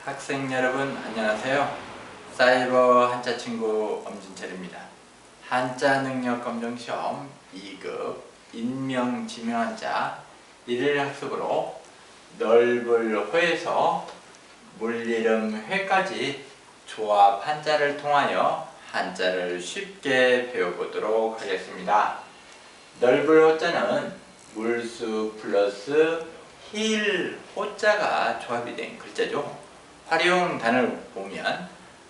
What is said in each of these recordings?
학생 여러분 안녕하세요. 사이버 한자 친구 엄진철입니다. 한자 능력 검정 시험 2급 인명 지명 한자 1일 학습으로 넓을 호에서 물이름 회까지 조합 한자를 통하여 한자를 쉽게 배워보도록 하겠습니다. 넓을 호자는 물수 플러스 힐 호자가 조합이 된 글자죠. 활용 단어를 보면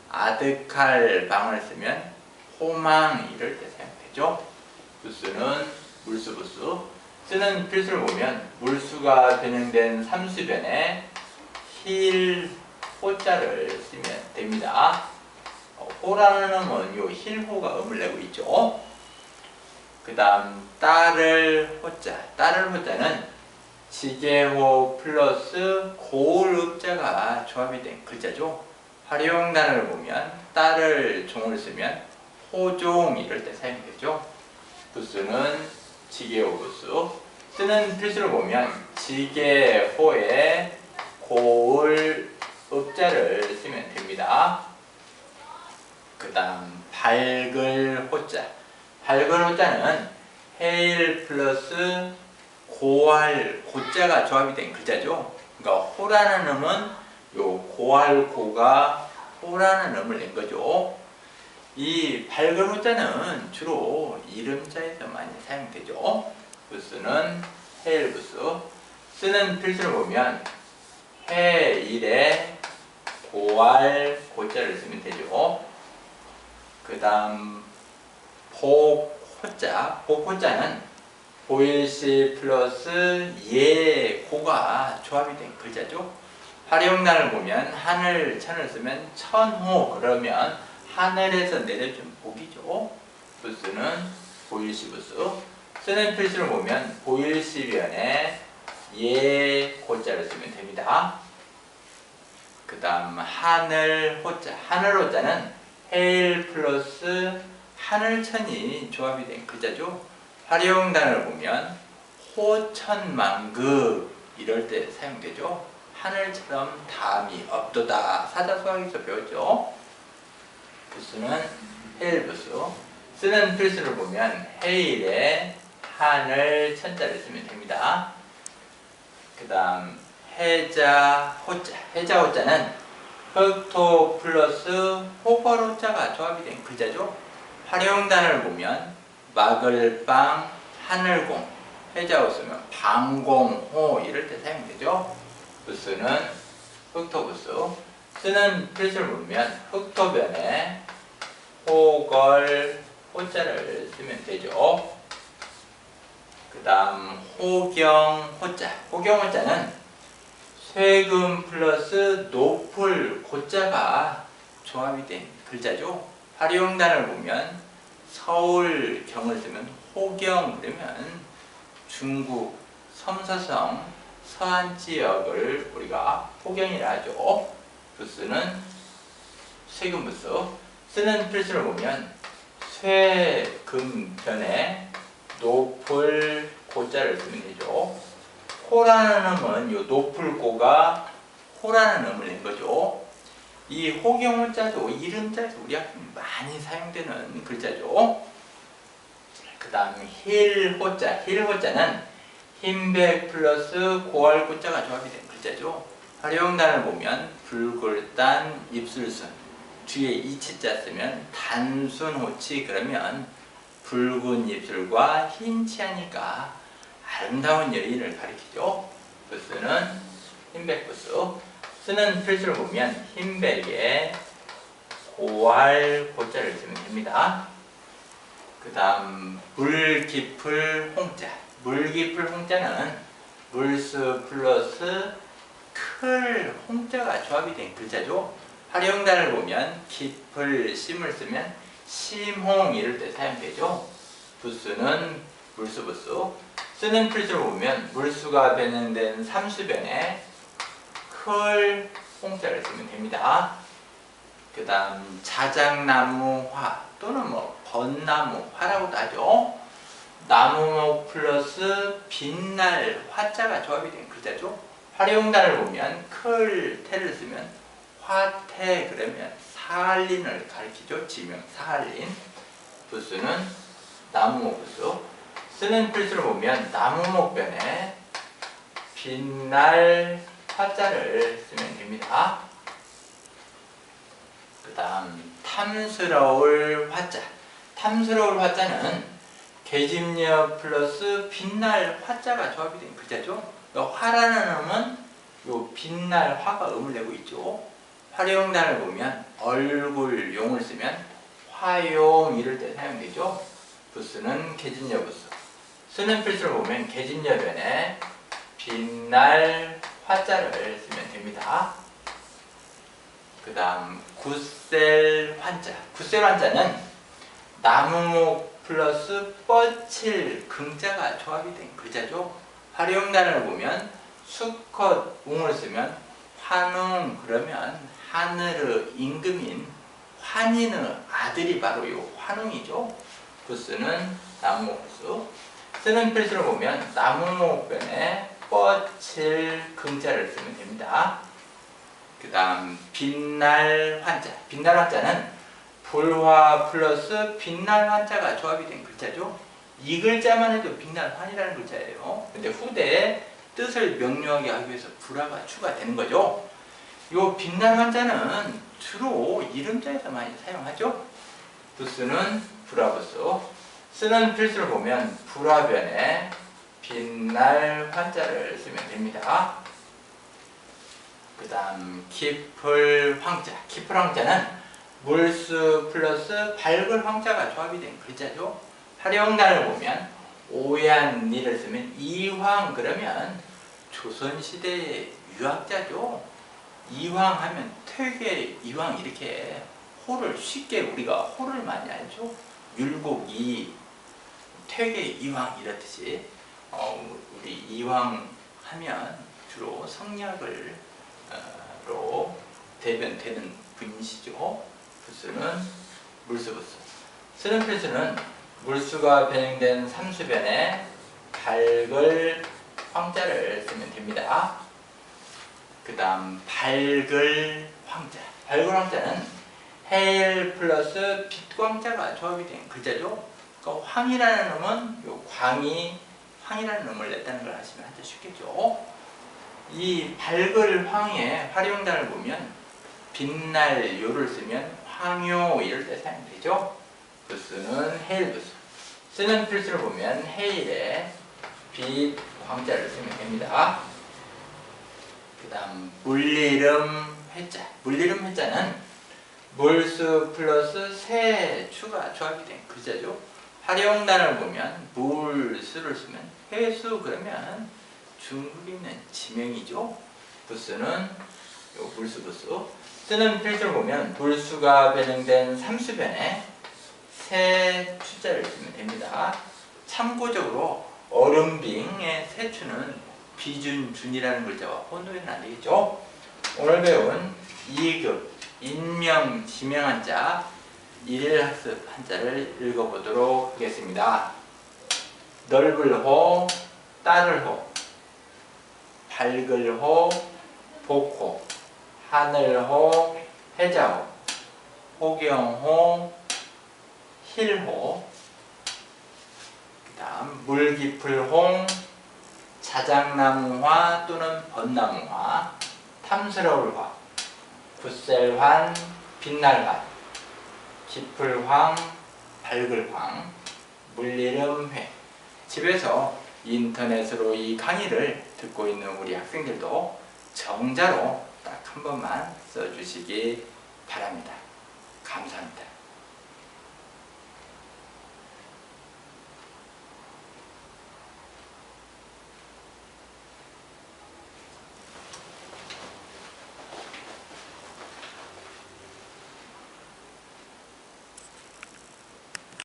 아득할 방을 쓰면 호망 이럴 때 사용되죠. 부수는 물수 부수. 쓰는 필수를 보면 물수가 변형된 삼수변에 힐 호자를 쓰면 됩니다. 호라는 음은 요 힐호가 음을 내고 있죠. 그 다음 따를 호자. 따를 호자는 지게호 플러스 고을읍자가 조합이 된 글자죠. 활용 단어를 보면 따를 종을 쓰면 호종 이럴 때 사용되죠. 부수는 지게호 부수. 쓰는 필수를 보면 지게호에 고을읍자를 쓰면 됩니다. 그 다음 밝을 호자. 밝을 호자는 해일 플러스 고할 고자가 조합이 된 글자죠. 그러니까 호라는 음은 요 고할 고가 호라는 음을 낸 거죠. 이 밝은 호자는 주로 이름자에서 많이 사용되죠. 부수는 해일부수. 쓰는 필수를 보면 해일에 고할 고자를 쓰면 되죠. 그 다음 복호자. 복호자는 보일시 플러스 예고가 조합이 된 글자죠. 활용단을 보면 하늘, 천을 쓰면 천호 그러면 하늘에서 내려준 복이죠. 부수는 보일시 부수. 쓰는 필수를 보면 보일시변에 예고자를 쓰면 됩니다. 그 다음 하늘 호자. 하늘 호자는 해일 플러스 하늘천이 조합이 된 글자죠. 활용단을 보면 호천만급 이럴 때 사용되죠. 하늘처럼 담이 없도다. 사자수학에서 배웠죠. 부수는 해일부수. 쓰는 필수를 보면 해일에 하늘 천자를 쓰면 됩니다. 그 다음 해자 호자. 해자 호자는 흑토 플러스 호걸호자가 조합이 된 글자죠. 활용단을 보면 막을빵, 하늘공, 해자호 쓰면 방공호 이럴 때 사용되죠. 부수는 흑토부수. 쓰는 필수를 보면 흑토변에 호걸 호자를 쓰면 되죠. 그 다음 호경호자. 호경호자는 쇠금 플러스 높을 고자가 조합이 된 글자죠. 활용단을 보면 서울경을 쓰면 호경 그러면 중국 섬서성 서안지역을 우리가 호경이라 하죠. 부수는 쇠금부수. 쓰는 필수를 보면 쇠금변에 높을 고자를 쓰면 되죠. 호라는 음은 요 높을 고가 호라는 음을 낸 거죠. 이 호경호자도 이름자에서 우리 학교에 많이 사용되는 글자죠. 그 다음 힐호자. 힐호자는 흰백 플러스 고할고자가 조합이 된 글자죠. 활용단을 보면 불골단 입술순. 뒤에 이치자 쓰면 단순호치 그러면 붉은 입술과 흰 치아니까 아름다운 여인을 가리키죠. 부수는 흰백부수. 쓰는 필수를 보면 흰백에 고할 고자를 쓰면 됩니다. 그 다음 물 깊을 홍자. 물 깊을 홍자는 물수 플러스 클 홍자가 조합이 된 글자죠. 활용단을 보면 깊을 심을 쓰면 심홍 이럴 때 사용되죠. 부수는 물수부수. 쓰는 필수를 보면 물수가 변형된 삼수변에 클 홍자를 쓰면 됩니다. 그 다음 자작나무화 또는 벚나무화라고도 하죠. 나무목 플러스 빛날 화자가 조합이 된 글자죠. 활용단을 보면 클, 테를 쓰면 화태 그러면 사할린을 가리키죠. 지명 사할린. 부수는 나무목 부수. 쓰는 필수를 보면 나무목변에 빛날 화자를 쓰면 됩니다. 그 다음 탐스러울 화자. 탐스러울 화자는 계집녀 플러스 빛날 화자가 조합이 된 글자죠. 화라는 음은 요 빛날 화가 음을 내고 있죠. 활용단을 보면 얼굴 용을 쓰면 화용 이럴 때 사용되죠. 부수는 계집녀 부수. 쓰는 필수를 보면 계집녀 변에 빛날 화자를 쓰면 됩니다. 그 다음 굳셀 환자. 굳셀 환자는 나무목 플러스 뻗칠 긍자가 조합이 된 글자죠. 활용단을 보면 수컷 웅을 쓰면 환웅 그러면 하늘의 임금인 환인의 아들이 바로 요 환웅이죠. 부수는 나무목 부수. 쓰는 필수를 보면 나무목변에 뻗칠 긍자를 쓰면 됩니다. 그 다음 빛날 환자. 빛날 환자는 불화 플러스 빛날 환자가 조합이 된 글자죠. 이 글자만 해도 빛날 환이라는 글자예요. 근데 후대에 뜻을 명료하게 하기 위해서 불화가 추가되는 거죠. 요 빛날 환자는 주로 이름자에서 많이 사용하죠. 부수는 불화부수. 쓰는 필수를 보면 불화변에 빛날 환자를 쓰면 됩니다. 그 다음 깊을 황자. 깊을 황자는 물수 플러스 밝을 황자가 조합이 된 글자죠. 활용단을 보면 오얀 니를 쓰면 이황 그러면 조선시대의 유학자죠. 이황 하면 퇴계 이황 이렇게 호를 쉽게 우리가 호를 많이 알죠. 율곡이 퇴계 이황 이렇듯이 우리 이황 하면 주로 성략을 로 대변되는 분이시죠. 부수는 물수부수. 쓰는 필수는 물수가 변형된 삼수변에 밝을 황자를 쓰면 됩니다. 그 다음 밝을 황자. 밝을 황자는 해일 플러스 빛광자가 조합이 된 글자죠. 그러니까 황이라는 음은 요 광이 황이라는 음을 냈다는 걸 아시면 아주 쉽겠죠. 이 밝을 황의 활용단을 보면 빛날 요를 쓰면 황요 이럴 때 사용되죠. 부수는 해일부수. 쓰는 필수를 보면 해일에 빛 광자를 쓰면 됩니다. 그 다음 물리름 회자. 물리름 회자는 물수 플러스 새 추가 조합이 된 글자죠. 활용단을 보면 물수를 쓰면 회수 그러면 중국에 있는 지명이죠. 부수는 요 물수부수. 쓰는 필수를 보면 불수가 변형된 삼수변에 새 추자를 쓰면 됩니다. 참고적으로 얼음빙의 새추는 비준준이라는 글자와 혼동이 안 되겠죠. 오늘 배운 2급 인명 지명 한자 1일 학습 한자를 읽어보도록 하겠습니다. 넓을 호, 따를 호, 밝을 호, 복호, 하늘호, 해자호, 호경호, 힐호. 그 다음 물 깊을 홍, 자작나무화 또는 벚나무화, 탐스러울 화, 굳셀환, 빛날환, 깊을 황, 밝을 황, 물리름 회. 집에서 인터넷으로 이 강의를 듣고 있는 우리 학생들도 정자로 딱 한 번만 써주시기 바랍니다. 감사합니다.